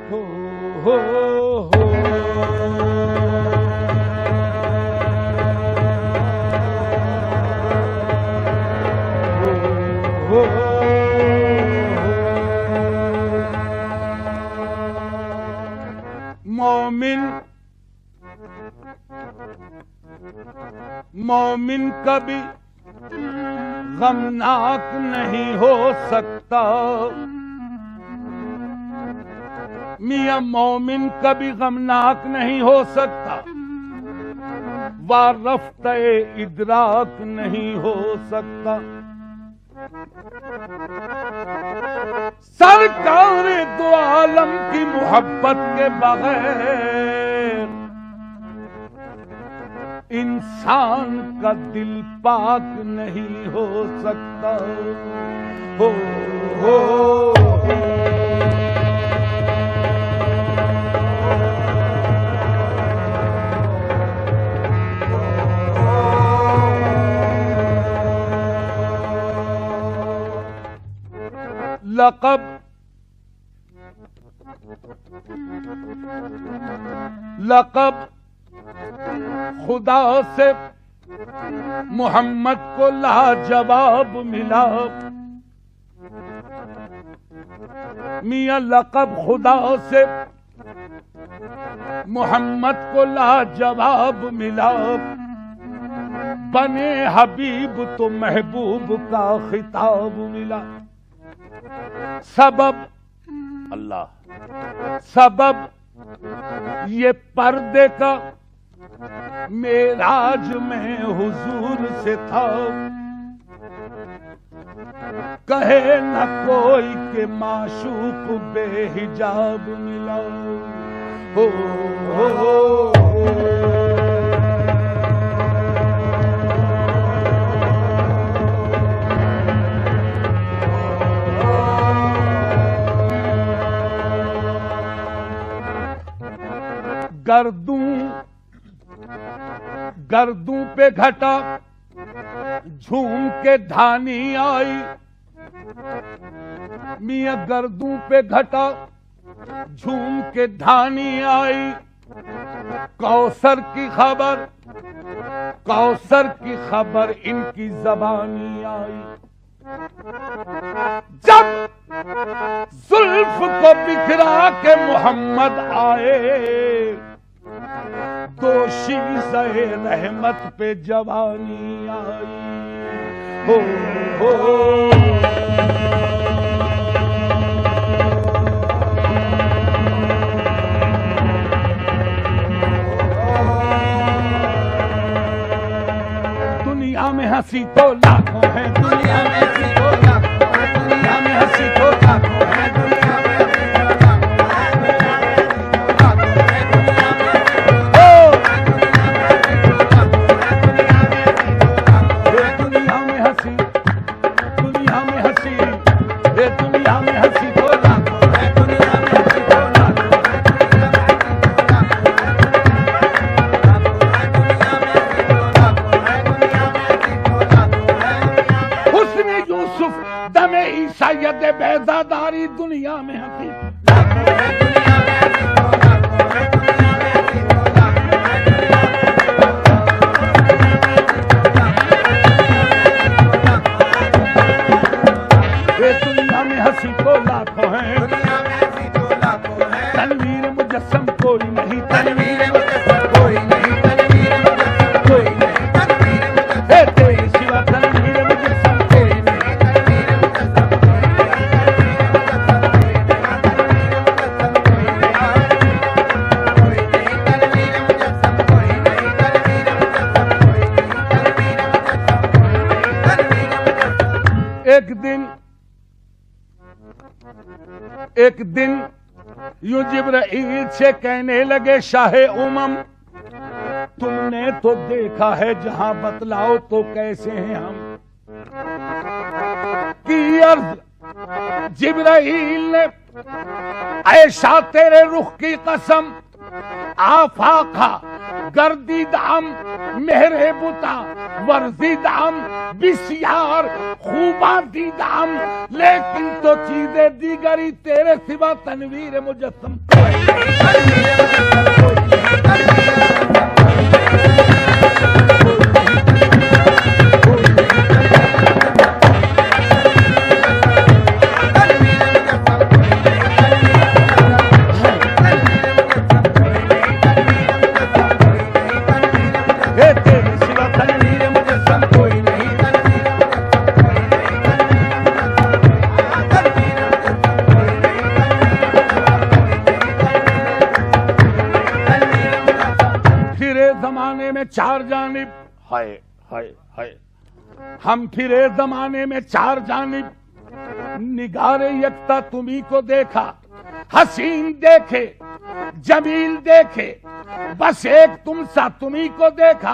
हो हो हो हो मोमिन कभी गमनाक नहीं हो सकता। मियां मोमिन कभी गमनाक नहीं हो सकता, वारफ्ते इदराक नहीं हो सकता। सरकार दो आलम की मोहब्बत के बगैर इंसान का दिल पाक नहीं हो सकता। हो हो लक़ब खुदा से मोहम्मद को लाजवाब मिला। मियां लक़ब खुदा से मोहम्मद को लाजवाब मिला। बने हबीब तो महबूब का खिताब मिला। सबब अल्लाह, सबब ये पर्दे का मेराज में हुजूर से था। कहे न कोई के माशूक बेहिजाब मिला। हो हो गर्दू पे घटा झूम के धानी आई। मियां गर्दू पे घटा झूम के धानी आई। कौसर की खबर इनकी जबानी आई। जब जुल्फ को बिखरा के मोहम्मद आए, दोषी सहे रहमत पे जवानी आई। हो हो दुनिया में हंसी तो लाखों है, दुनिया में हंसी तो लाखों है, दुनिया में हंसी तो लाखों है, दुनिया में बेजादारी दुनिया में हंसी। दुनिया में हंसी तो लाखों है, तनवीर मुजस्सम कोई नहीं, तनवीर मुजस्सम कोई नहीं, तनवीर मुजस्सम कोई नहीं, तनवीर मुजस्सम तेरे सिवा तनवीर मुजस्सम कोई नहीं, तनवीर मुजस्सम एक दिन यूं जिब्राइल से कहने लगे, शाहे उमम तुमने तो देखा है जहां, बतलाओ तो कैसे हैं हम। की अर्ज जिब्राइल ने, ऐशा तेरे रुख की कसम, आफाका गर्दीदाम मेहरे बुता वर्जीदाम बिस्यार खूबा दीदाम, लेकिन तो चीजें दीगरी तेरे सिवा तनवीर मुजस्सम। चार जानिब हाय हाय हाय, हम फिरे जमाने में चार जानिब, निगारे यकता तुम्ही को देखा, हसीन देखे जमील देखे, बस एक तुम सा तुम्ही को देखा।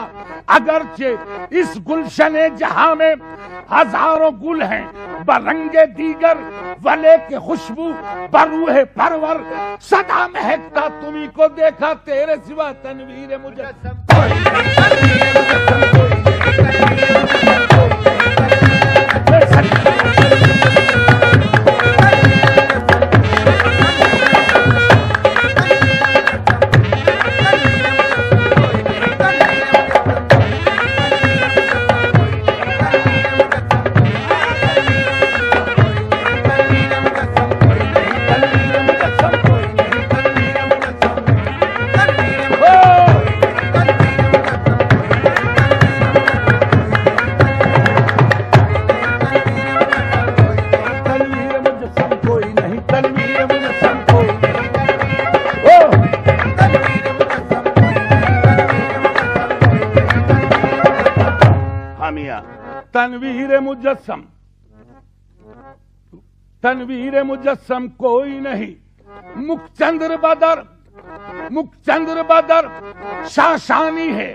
अगरचे इस गुलशने जहां में हजारों गुल हैं, बरंगे दीगर वले के खुशबू बरूहे परवर, सदा महकता तुम्ही को देखा, तेरे सिवा तनवीर मुजस्सम। तनवीर मुजस्सम, तनवीर मुजस्सम कोई नहीं, मुखचंद्र बदर शाशानी है,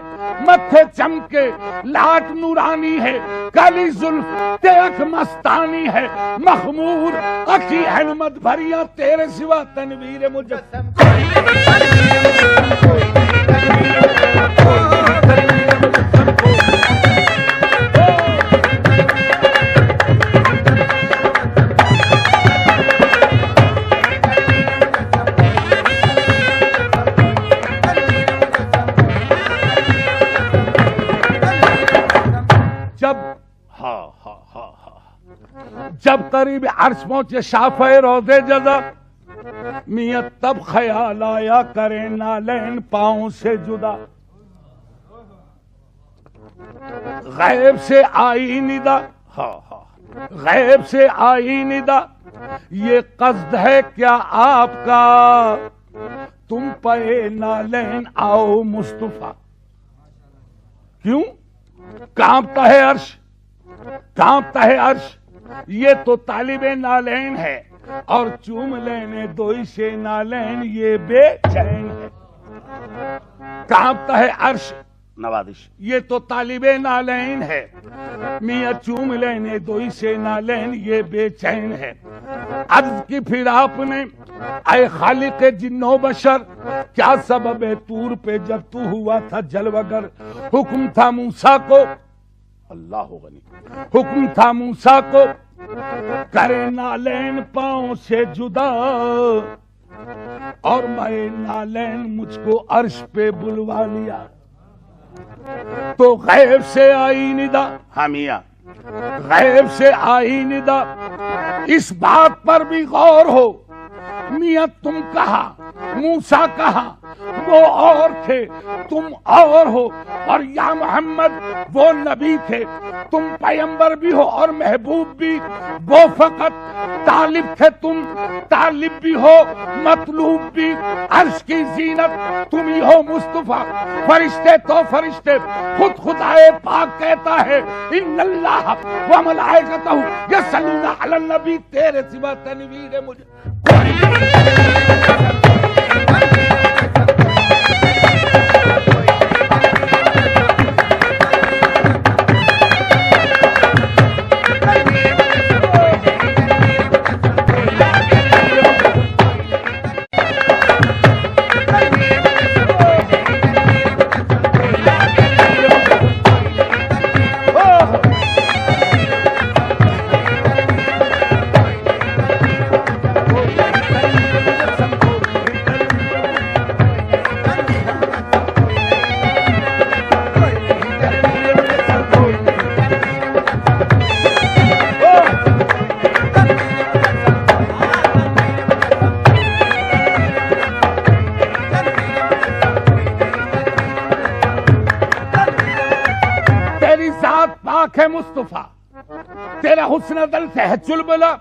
मत्थे चमके लाट नूरानी है, काली जुल्फ तेख मस्तानी है, मखमूर अखी अहमद भरिया, तेरे सिवा तनवीर मुजस्सम। जब करीब अर्श पहुंचे शाफ़े रोज़े जज़ा, मियां तब ख्याल आया करे नालैन पाँव से जुदा। गैब से आई निदा, गैब से आई निदा, ये कस्द है क्या आपका, तुम पे नालैन आओ मुस्तफा। क्यों कांपता है अर्श, कांपता है अर्श, ये तो तालिबे नालैन है, और चूम लेने दोई से नालैन ये बेचैन है। कांपता है अर्श नवादिश, ये तो तालिबे नालैन है, मियां चूम लेने दोई से नालैन ये बेचैन है। अर्ज की फिर आपने ऐ खालिक जिन्नो बशर, क्या सबब है तूर पे जब तू हुआ था जलवगर। हुक्म था मूसा को, अल्लाह गनी, हुक्म था मूसा को करे नालैन पाँव से जुदा, और मैं नालैन मुझको अर्श पे बुलवा लिया। तो गैब से आई निदा, हामिया गैब से आई निदा, इस बात पर भी गौर हो, मियां तुम कहा मूसा कहा, वो और थे तुम और हो, और या मोहम्मद वो नबी थे, तुम पैगंबर भी हो और महबूब भी, वो फकत तालिब थे, तुम तालिब भी हो मतलूब भी। अर्श की जीनत तुम ही हो मुस्तफा, फरिश्ते तो फरिश्ते, खुद खुदाए पाक कहता है इन्नल्लाह व मलाइकतहू यसल्लूना अलन नबी, तेरे सिवा तनवीर मुझे। आंखें मुस्तफा, तेरा हुस्न दल से है चुलबुला,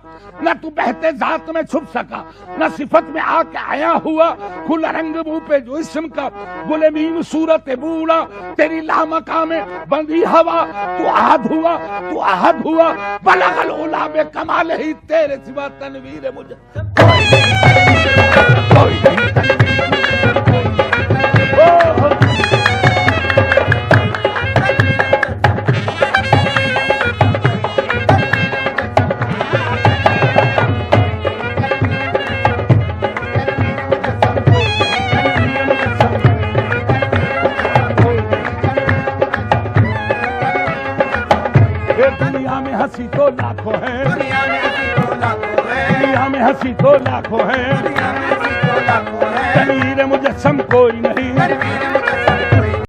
न तू बहते जात में छुप सका, न सिफत में आके आया हुआ, खुला रंग मुंह पे जो इस्म का, गुले मीन सूरत बूढ़ा, तेरी लामका में बंदी हवा, तू आहद हुआ, बलगल उला बे कमाल ही, तेरे सिवा तनवीर मुझे कोई नहीं, हंसी तो लाखों है, दुनिया में हंसी तो लाखों है, तनवीर मुजस्सम कोई नहीं।